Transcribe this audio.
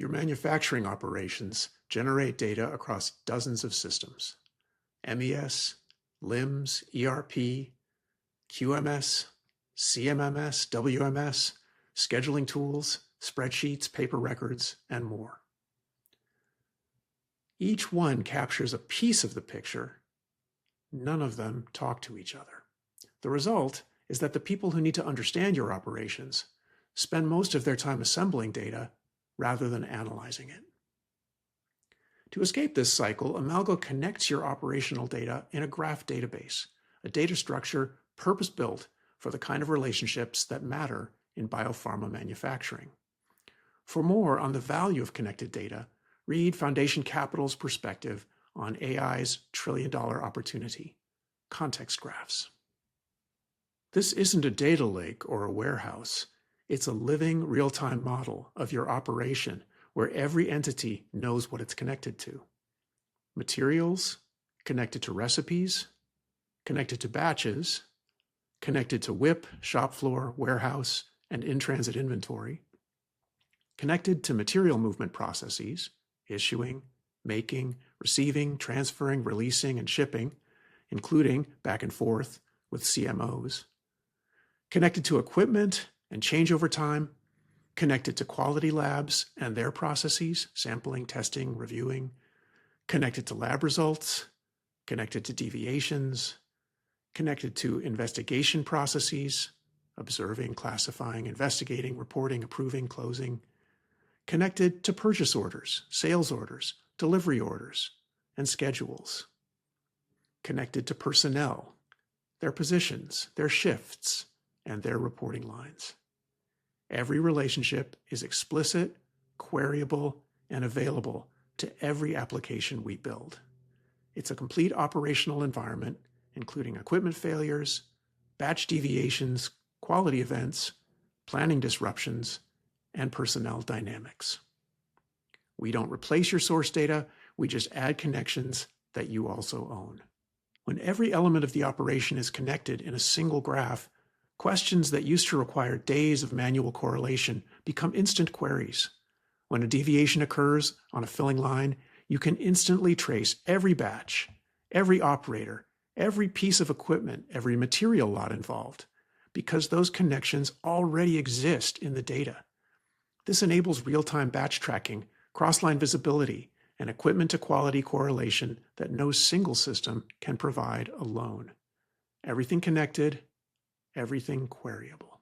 Your manufacturing operations generate data across dozens of systems: MES, LIMS, ERP, QMS, CMMS, WMS, scheduling tools, spreadsheets, paper records, and more. Each one captures a piece of the picture. None of them talk to each other. The result is that the people who need to understand your operations spend most of their time assembling data rather than analyzing it. To escape this cycle, Amalgo connects your operational data in a graph database, a data structure purpose-built for the kind of relationships that matter in biopharma manufacturing. For more on the value of connected data, read Foundation Capital's perspective on AI's trillion-dollar opportunity, context graphs. This isn't a data lake or a warehouse. It's a living, real-time model of your operation where every entity knows what it's connected to. Materials, connected to recipes, connected to batches, connected to WIP, shop floor, warehouse, and in-transit inventory, connected to material movement processes, issuing, making, receiving, transferring, releasing, and shipping, including back and forth with CMOs, connected to equipment and changeover time, connected to quality labs and their processes, sampling, testing, reviewing, connected to lab results, connected to deviations, connected to investigation processes, observing, classifying, investigating, reporting, approving, closing, connected to purchase orders, sales orders, delivery orders, and schedules, connected to personnel, their positions, their shifts, and their reporting lines. Every relationship is explicit, queryable, and available to every application we build. It's a complete operational environment, including equipment failures, batch deviations, quality events, planning disruptions, and personnel dynamics. We don't replace your source data, we just add connections that you also own. When every element of the operation is connected in a single graph, questions that used to require days of manual correlation become instant queries. When a deviation occurs on a filling line, you can instantly trace every batch, every operator, every piece of equipment, every material lot involved, because those connections already exist in the data. This enables real-time batch tracking, cross-line visibility, and equipment-to-quality correlation that no single system can provide alone. Everything connected, everything queryable.